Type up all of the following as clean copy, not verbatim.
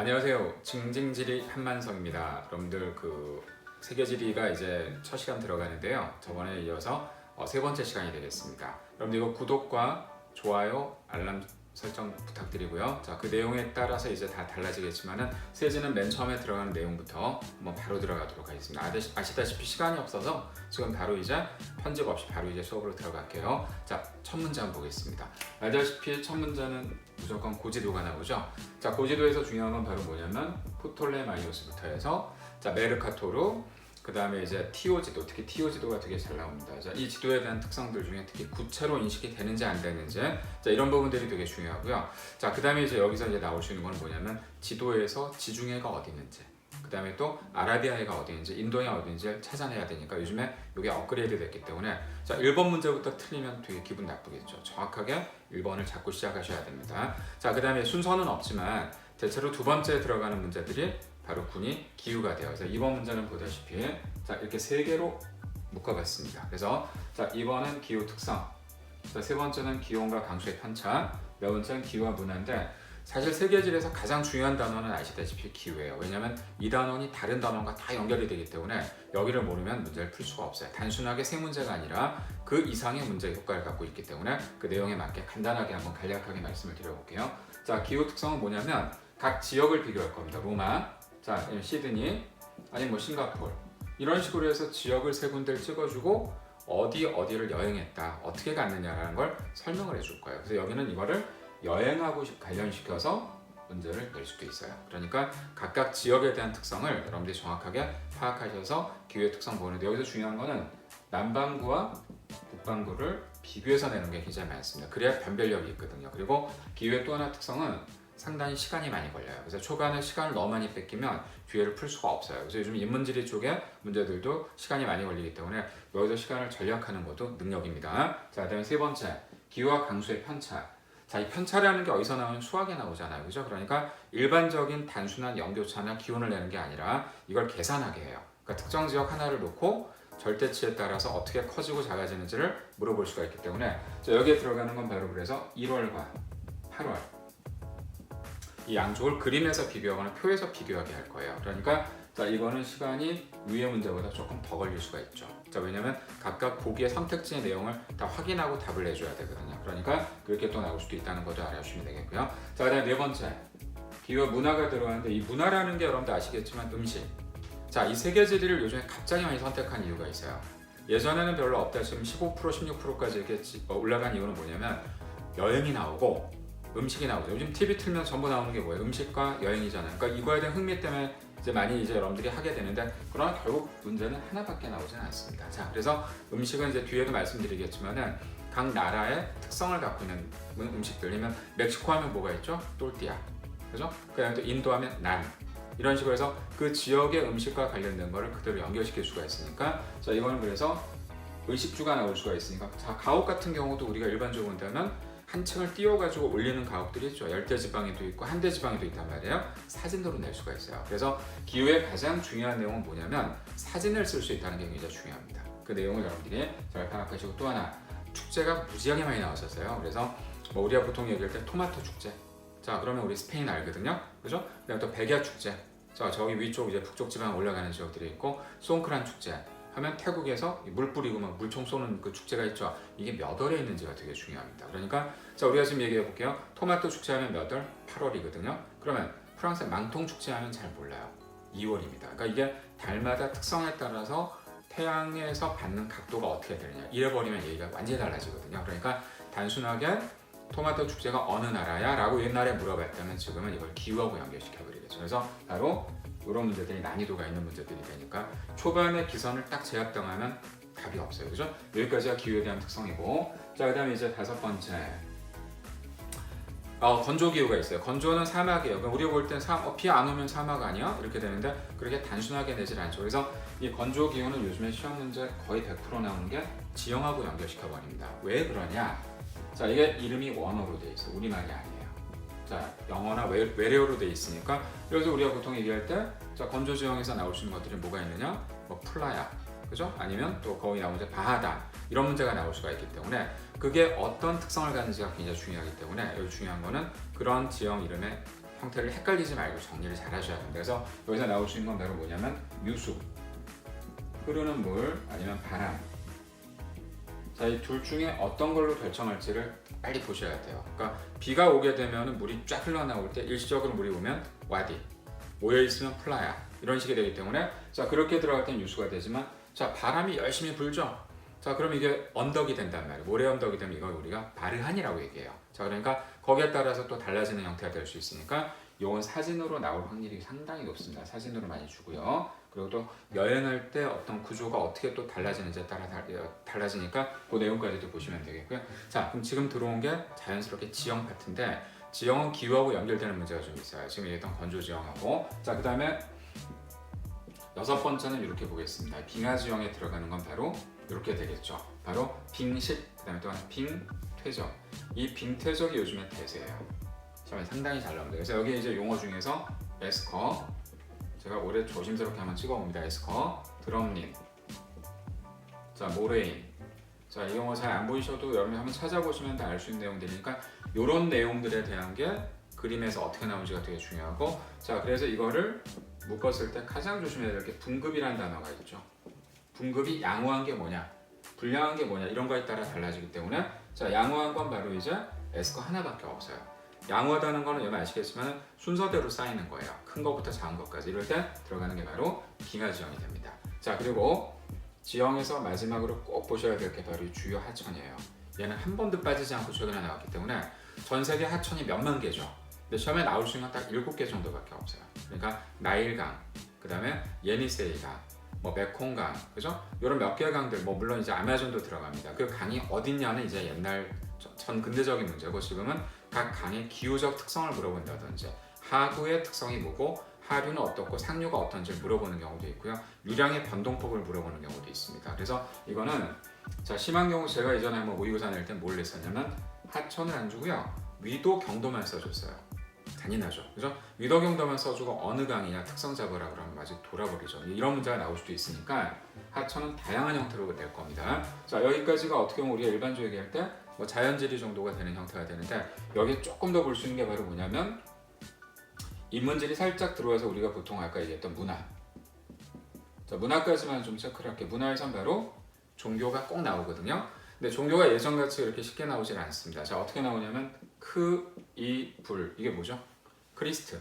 안녕하세요. 징징지리 한만성입니다. 여러분들 세계지리가 이제 첫 시간 들어가는데요. 저번에 이어서 세 번째 시간이 되겠습니다. 여러분들 이거 구독과 좋아요, 알람 설정 부탁드리고요. 자, 그 내용에 따라서 이제 다 달라지겠지만은 세지는 맨 처음에 들어가는 내용부터 한번 바로 들어가도록 하겠습니다. 아시다시피 시간이 없어서 지금 바로 이제 편집 없이 바로 이제 수업으로 들어갈게요. 자, 첫 문제 한번 보겠습니다. 알다시피 첫 문제는 무조건 고지도가 나오죠. 자, 고지도에서 중요한 건 바로 뭐냐면 프톨레마이오스부터 해서 자, 메르카토르, 그 다음에 이제 티오지도, 특히 티오지도가 되게 잘 나옵니다. 자, 이 지도에 대한 특성들 중에 특히 구체로 인식이 되는지 안 되는지, 자, 이런 부분들이 되게 중요하고요. 자, 그 다음에 이제 여기서 이제 나올 수 있는 건 뭐냐면 지도에서 지중해가 어디 있는지, 그 다음에 또 아라비아해가 어디 있는지, 인도해 어디 있는지 찾아내야 되니까 요즘에 이게 업그레이드 됐기 때문에 자, 1번 문제부터 틀리면 되게 기분 나쁘겠죠. 정확하게 1번을 잡고 시작하셔야 됩니다. 자, 그 다음에 순서는 없지만 대체로 두 번째에 들어가는 문제들이 바로 군이 기후가 돼요. 그래서 이번 문제는 보다시피 자, 이렇게 세 개로 묶어봤습니다. 그래서 자, 2번은 기후 특성, 자, 세 번째는 기온과 강수의 편차, 네 번째는 기후와 문화인데 사실 세계지리에서 가장 중요한 단어는 아시다시피 기후예요. 왜냐하면 이 단원이 다른 단원과 다 연결이 되기 때문에 여기를 모르면 문제를 풀 수가 없어요. 단순하게 세 문제가 아니라 그 이상의 문제 효과를 갖고 있기 때문에 그 내용에 맞게 간단하게 한번 간략하게 말씀을 드려볼게요. 자, 기후 특성은 뭐냐면 각 지역을 비교할 겁니다. 로마, 자, 시드니, 아니면 뭐 싱가포르 이런 식으로 해서 지역을 세 군데를 찍어주고 어디를 여행했다, 어떻게 갔느냐라는 걸 설명을 해줄 거예요. 그래서 여기는 이거를 여행하고 관련시켜서 문제를 낼 수도 있어요. 그러니까 각각 지역에 대한 특성을 여러분들이 정확하게 파악하셔서 기후의 특성 보는데 여기서 중요한 거는 남반구와 북반구를 비교해서 내는 게 굉장히 많습니다. 그래야 변별력이 있거든요. 그리고 기후의 또 하나 특성은 상당히 시간이 많이 걸려요. 그래서 초반에 시간을 너무 많이 뺏기면 뒤에를 풀 수가 없어요. 그래서 요즘 인문지리 쪽에 문제들도 시간이 많이 걸리기 때문에 여기서 시간을 절약하는 것도 능력입니다. 자, 그다음에 세 번째, 기후와 강수의 편차. 자, 이 편차라는 게 어디서 나오는 수학에 나오잖아요. 그죠? 그러니까 일반적인 단순한 연교차나 기온을 내는 게 아니라 이걸 계산하게 해요. 그러니까 특정 지역 하나를 놓고 절대치에 따라서 어떻게 커지고 작아지는지를 물어볼 수가 있기 때문에 자, 여기에 들어가는 건 바로 그래서 1월과 8월 이 양쪽을 그림에서 비교하거나 표에서 비교하게 할 거예요. 그러니까 자, 이거는 시간이 위의 문제보다 조금 더 걸릴 수가 있죠. 자, 왜냐면 각각 보기의 선택지의 내용을 다 확인하고 답을 내줘야 되거든요. 그러니까 그렇게 또 나올 수도 있다는 것도 알아주시면 되겠고요. 자, 그다음에 네 번째, 기후와 문화가 들어가는데 이 문화라는 게 여러분들 아시겠지만 음식. 자, 이 세계지리를 요즘에 갑자기 많이 선택한 이유가 있어요. 예전에는 별로 없다. 지금 15%, 16%까지 이렇게 올라간 이유는 뭐냐면 여행이 나오고 음식이 나오죠. 요즘 TV 틀면 전부 나오는 게 뭐예요? 음식과 여행이잖아요. 그러니까 이거에 대한 흥미 때문에 이제 많이 이제 여러분들이 하게 되는데 그러나 결국 문제는 하나밖에 나오지는 않습니다. 자, 그래서 음식은 이제 뒤에도 말씀드리겠지만은 각 나라의 특성을 갖고 있는 음식들이면 멕시코 하면 뭐가 있죠? 또르띠아, 그죠? 그다음에 또 인도 하면 난 이런 식으로 해서 그 지역의 음식과 관련된 거를 그대로 연결시킬 수가 있으니까 자, 이거는 그래서 의식주가 나올 수가 있으니까 자, 가옥 같은 경우도 우리가 일반적으로 본다면 한 층을 띄워가지고 올리는 가옥들이 있죠. 열대지방에도 있고 한대지방에도 있단 말이에요. 사진으로 낼 수가 있어요. 그래서 기후의 가장 중요한 내용은 뭐냐면 사진을 쓸 수 있다는 게 굉장히 중요합니다. 그 내용을 여러분들이 잘 파악하시고 또 하나, 축제가 무지하게 많이 나왔었어요. 그래서 뭐 우리가 보통 얘기할 때 토마토 축제, 자, 그러면 우리 스페인 알거든요, 그죠? 그다음에 또 백야 축제, 자, 저기 위쪽 이제 북쪽 지방 올라가는 지역들이 있고 송크란 축제 하면 태국에서 물 뿌리고 막 물총 쏘는 그 축제가 있죠. 이게 몇 월에 있는지가 되게 중요합니다. 그러니까 자, 우리가 지금 얘기해 볼게요. 토마토 축제하면 몇 월? 8월이거든요. 그러면 프랑스 망통 축제하면 잘 몰라요. 2월입니다. 그러니까 이게 달마다 특성에 따라서 태양에서 받는 각도가 어떻게 되느냐. 이래 버리면 얘기가 완전히 달라지거든요. 그러니까 단순하게 토마토 축제가 어느 나라야? 라고 옛날에 물어봤다면 지금은 이걸 기후하고 연결시켜 버리겠죠. 그래서 바로 이런 문제들이 난이도가 있는 문제들이 되니까 초반에 기선을 딱 제압당하면 답이 없어요. 그죠? 여기까지가 기후에 대한 특성이고 자, 그 다음에 이제 다섯 번째, 건조 기후가 있어요. 건조는 사막이에요. 그럼 우리가 볼 땐 비 안 오면 사막 아니야? 이렇게 되는데 그렇게 단순하게 내질 않죠. 그래서 이 건조 기후는 요즘에 시험 문제 거의 100% 나오는 게 지형하고 연결시켜 버립니다. 왜 그러냐? 자, 이게 이름이 원어로 돼 있어요. 우리말이 아니에요. 자, 영어나 외래어로 돼 있으니까 그래서 우리가 보통 얘기할 때 자, 건조 지형에서 나올 수 있는 것들이 뭐가 있느냐? 뭐 플라야, 그죠? 아니면 또 거기 나오는 바하다 이런 문제가 나올 수가 있기 때문에 그게 어떤 특성을 갖는지가 굉장히 중요하기 때문에 여기 중요한 거는 그런 지형 이름의 형태를 헷갈리지 말고 정리를 잘 하셔야 됩니다. 그래서 여기서 나올 수 있는 건 바로 뭐냐면 유수, 흐르는 물 아니면 바람. 자, 이 둘 중에 어떤 걸로 결정할지를 빨리 보셔야 돼요. 그러니까 비가 오게 되면 물이 쫙 흘러나올 때 일시적으로 물이 오면 와디, 모여 있으면 플라야, 이런 식이 되기 때문에 자, 그렇게 들어갈 땐 유수가 되지만 자, 바람이 열심히 불죠. 자, 그럼 이게 언덕이 된단 말이에요. 모래 언덕이 되면 이걸 우리가 바르한이라고 얘기해요. 자, 그러니까 거기에 따라서 또 달라지는 형태가 될 수 있으니까 이건 사진으로 나올 확률이 상당히 높습니다. 사진으로 많이 주고요. 그리고 또 여행할 때 어떤 구조가 어떻게 또 달라지는지에 따라 달라지니까 그 내용까지도 보시면 되겠고요. 자, 그럼 지금 들어온 게 자연스럽게 지형 파트인데, 지형은 기후하고 연결되는 문제가 좀 있어요. 지금 얘기했던 건조 지형하고. 자, 그 다음에 6번째는 이렇게 보겠습니다. 빙하 지형에 들어가는 건 바로 이렇게 되겠죠. 바로 빙식, 그 다음에 또 하나 빙퇴적. 이 빙퇴적이 요즘에 대세예요. 상당히 잘 나옵니다. 그래서 여기 이제 용어 중에서 에스커, 제가 올해 조심스럽게 한번 찍어봅니다. 에스커, 드럼린, 자, 모레인. 자, 이 용어 잘 안 보이셔도 여러분이 한번 찾아보시면 다 알 수 있는 내용들이니까 이런 내용들에 대한 게 그림에서 어떻게 나오는지가 되게 중요하고, 자, 그래서 이거를 묶었을 때 가장 조심해야 될 게 분급이라는 단어가 있죠. 분급이 양호한 게 뭐냐, 불량한 게 뭐냐, 이런 거에 따라 달라지기 때문에 자, 양호한 건 바로 이제 에스커 하나밖에 없어요. 양호하다는 거는 여러분 아시겠지만 순서대로 쌓이는 거예요. 큰 것부터 작은 것까지. 이럴 때 들어가는 게 바로 빙하 지형이 됩니다. 자, 그리고 지형에서 마지막으로 꼭 보셔야 될 게 바로 이 주요 하천이에요. 얘는 한 번도 빠지지 않고 최근에 나왔기 때문에 전 세계 하천이 몇만 개죠. 근데 처음에 나올 수 있는 건 딱 7개 정도밖에 없어요. 그러니까 나일강, 그 다음에 예니세이강, 뭐 메콩강, 그죠? 이런 몇 개의 강들, 뭐 물론 이제 아마존도 들어갑니다. 그 강이 어딨냐는 이제 옛날 전 근대적인 문제고, 지금은 각 강의 기후적 특성을 물어본다든지 하구의 특성이 뭐고 하류는 어떻고 상류가 어떤지 물어보는 경우도 있고요. 유량의 변동폭을 물어보는 경우도 있습니다. 그래서 이거는 자, 심한 경우 제가 이전에 한번 모의고사 낼 때 뭘 냈었냐면 하천을 안 주고요, 위도 경도만 써줬어요. 잔인하죠, 그죠? 위도 경도만 써주고 어느 강이냐 특성 잡으라 그러면 마치 돌아버리죠. 이런 문제가 나올 수도 있으니까 하천은 다양한 형태로 낼 겁니다. 자, 여기까지가 어떻게 보면 우리가 일반적으로 얘기할 때 뭐 자연지리 정도가 되는 형태가 되는데, 여기 조금 더 볼 수 있는 게 바로 뭐냐면 인문질이 살짝 들어와서 우리가 보통 아까 얘기했던 문화. 자, 문화까지만 좀 체크를 할게요. 문화에선 바로 종교가 꼭 나오거든요. 근데 종교가 예전같이 이렇게 쉽게 나오질 않습니다. 자, 어떻게 나오냐면 이, 불, 이게 뭐죠? 크리스트,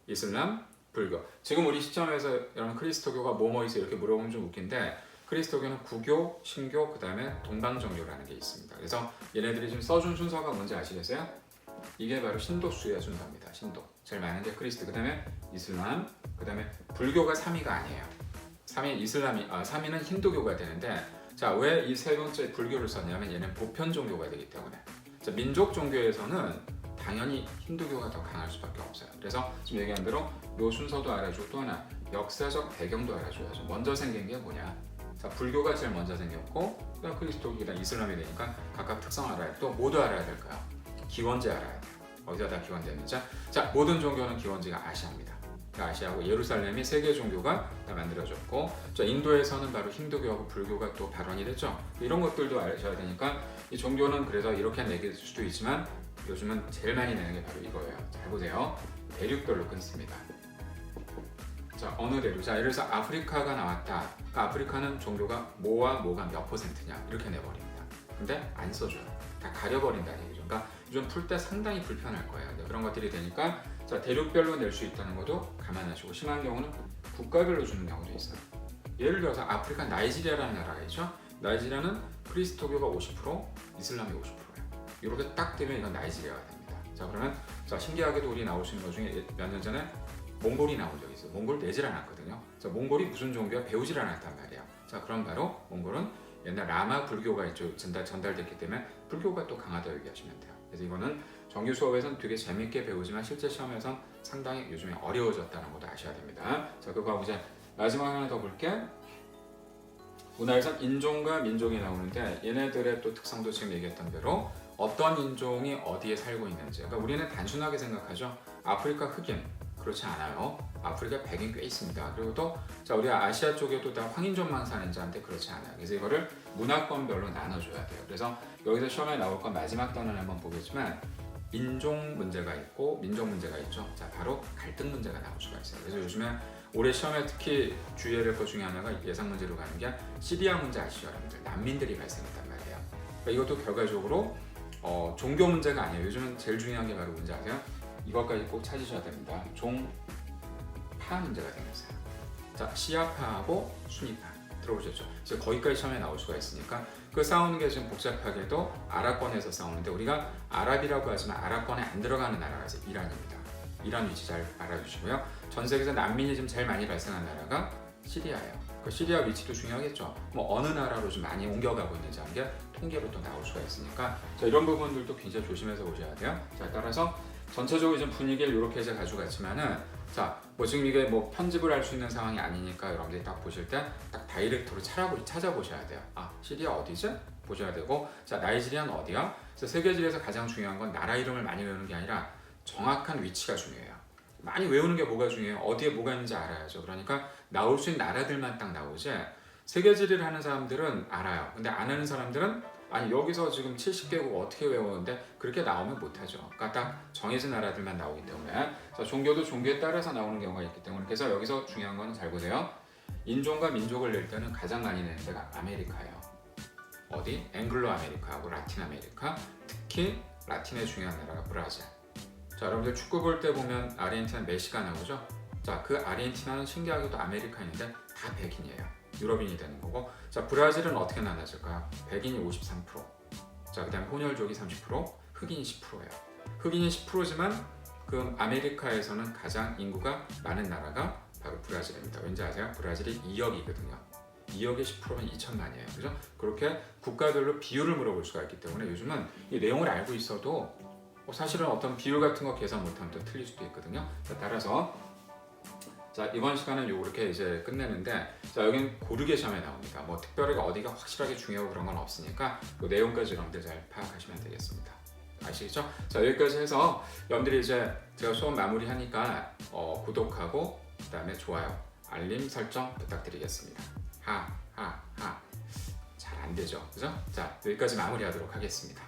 이슬람, 불교. 지금 우리 시점에서 여러분 크리스토교가 뭐뭐 있어 이렇게 물어보면 좀 웃긴데, 크리스토교는 구교, 신교, 그 다음에 동방정교라는 게 있습니다. 그래서 얘네들이 지금 써준 순서가 뭔지 아시겠어요? 이게 바로 신도수의 순서입니다. 신도. 제일 많은 게 크리스트, 그 다음에 이슬람, 그 다음에 불교가 3위가 아니에요. 3위는 힌두교가 되는데, 자, 왜 이 세 번째 불교를 썼냐면 얘는 보편 종교가 되기 때문에. 자, 민족 종교에서는 당연히 힌두교가 더 강할 수밖에 없어요. 그래서 지금 얘기한 대로 이 순서도 알아주고, 또 하나 역사적 배경도 알아줘야죠. 먼저 생긴 게 뭐냐? 자, 불교가 제일 먼저 생겼고, 그다음 크리스토교, 그다음 이슬람이 되니까 각각 특성 알아야 돼. 또 뭐도 알아야 될까요? 기원지 알아야 돼요. 어디다 다 기원됐는지. 자, 모든 종교는 기원지가 아시아입니다. 아시아하고 예루살렘이 세계 종교가 다 만들어졌고, 자, 인도에서는 바로 힌두교하고 불교가 또 발원이 됐죠. 이런 것들도 아셔야 되니까 이 종교는 그래서 이렇게 내길 수도 있지만 요즘은 제일 많이 내는 게 바로 이거예요. 잘 보세요. 대륙별로 끊습니다. 자, 어느 대륙? 자, 예를 들어서 아프리카가 나왔다. 그러니까 아프리카는 종교가 뭐와 뭐가 몇 %냐 이렇게 내버립니다. 근데 안 써줘요. 다 가려버린다는 얘기죠. 그러니까 요즘 풀 때 상당히 불편할 거예요. 그런 것들이 되니까 자, 대륙별로 낼 수 있다는 것도 감안하시고, 심한 경우는 국가별로 주는 경우도 있어요. 예를 들어서 아프리카 나이지리아라는 나라가 있죠. 나이지리아는 크리스토교가 50%, 이슬람이 50%예요. 이렇게 딱 되면 이건 나이지리아가 됩니다. 자, 그러면 자, 신기하게도 우리 나올 수 있는 것 중에 몇 년 전에 몽골이 나온 적이 있어요. 몽골 내질 않았거든요. 자, 몽골이 무슨 종교야? 배우질 않았단 말이에요. 자, 그럼 바로 몽골은 옛날 라마 불교가 이쪽 전달됐기 때문에 불교가 또 강하다고 얘기하시면 돼요. 그래서 이거는 정규 수업에서는 되게 재밌게 배우지만 실제 시험에선 상당히 요즘에 어려워졌다는 것도 아셔야 됩니다. 자, 그거 이제 마지막 하나 더 볼게. 문화에선 인종과 민족이 나오는데 얘네들의 또 특성도 지금 얘기했던 대로 어떤 인종이 어디에 살고 있는지. 그러니까 우리는 단순하게 생각하죠. 아프리카 흑인. 그렇지 않아요. 아프리카 백인 꽤 있습니다. 그리고 또 자, 우리 아시아 쪽에도 다 황인종만 사는 자한테 그렇지 않아요. 그래서 이거를 문화권별로 나눠줘야 돼요. 그래서 여기서 시험에 나올 건 마지막 단어를 한번 보겠지만 인종 문제가 있고 민족 문제가 있죠. 자, 바로 갈등 문제가 나올 수가 있어요. 그래서 요즘에 올해 시험에 특히 주의해야 될 것 중에 하나가 예상 문제로 가는 게 시리아 문제 아시죠, 여러분들? 난민들이 발생했단 말이에요. 그러니까 이것도 결과적으로 종교 문제가 아니에요. 요즘은 제일 중요한 게 바로 뭔지 아세요? 이것까지 꼭 찾으셔야 됩니다. 종파 문제가 되면서요. 자, 시아파하고 수니파 들어보셨죠? 그래서 거기까지 시험에 나올 수가 있으니까 그 싸우는 게 지금 복잡하게도 아랍권에서 싸우는데 우리가 아랍이라고 하지만 아랍권에 안 들어가는 나라가 이제 이란입니다. 이란 위치 잘 알아주시고요. 전 세계에서 난민이 좀 제일 많이 발생한 나라가 시리아예요. 그 시리아 위치도 중요하겠죠. 뭐 어느 나라로 좀 많이 옮겨가고 있는지 하는 게 통계로 또 나올 수가 있으니까 자, 이런 부분들도 굉장히 조심해서 보셔야 돼요. 자, 따라서 전체적으로 좀 분위기를 이렇게 이제 가져갔지만은 자, 뭐 지금 이게 뭐 편집을 할 수 있는 상황이 아니니까 여러분들이 딱 보실 때 딱 다이렉트로 찾아보셔야 돼요. 아, 시리아 어디지? 보셔야 되고, 자, 나이지리아는 어디야? 그래서 세계지리에서 가장 중요한 건 나라 이름을 많이 외우는 게 아니라 정확한 위치가 중요해요. 많이 외우는 게 뭐가 중요해요? 어디에 뭐가 있는지 알아야죠. 그러니까 나올 수 있는 나라들만 딱 나오지 세계지리를 하는 사람들은 알아요. 근데 안 하는 사람들은 아니 여기서 지금 70개국 어떻게 외우는데 그렇게 나오면 못하죠. 그러니까 딱 정해진 나라들만 나오기 때문에 자, 종교도 종교에 따라서 나오는 경우가 있기 때문에 그래서 여기서 중요한 거는 잘 보세요. 인종과 민족을 낼 때는 가장 많이 내는 데가 아메리카예요. 어디? 앵글로 아메리카하고 라틴 아메리카, 특히 라틴의 중요한 나라가 브라질. 자, 여러분들 축구 볼 때 보면 아르헨티나 메시가 나오죠? 자, 그 아르헨티나는 신기하게도 아메리카인인데 다 백인이에요. 유럽인이 되는 거고, 자, 브라질은 어떻게 나눠질까요? 백인이 53%, 자, 그다음에 혼혈족이 30%, 흑인이 10%예요. 흑인이 10%지만 그 아메리카에서는 가장 인구가 많은 나라가 바로 브라질입니다. 왠지 아세요? 브라질이 2억이거든요. 2억의 10%면 2천만이에요. 그죠? 그렇게 국가별로 비율을 물어볼 수가 있기 때문에 요즘은 이 내용을 알고 있어도 사실은 어떤 비율 같은 거 계산 못하면 또 틀릴 수도 있거든요. 자, 따라서 자, 이번 시간은 이렇게 이제 끝내는데 자, 여기는 고르게 시험에 나옵니다. 뭐 특별하게 어디가 확실하게 중요하고 그런 건 없으니까 그 내용까지 여러분들 잘 파악하시면 되겠습니다. 아시겠죠? 자, 여기까지 해서 여러분들이 이제 제가 수업 마무리하니까 구독하고 그 다음에 좋아요, 알림 설정 부탁드리겠습니다. 잘 안 되죠, 그죠? 자, 여기까지 마무리하도록 하겠습니다.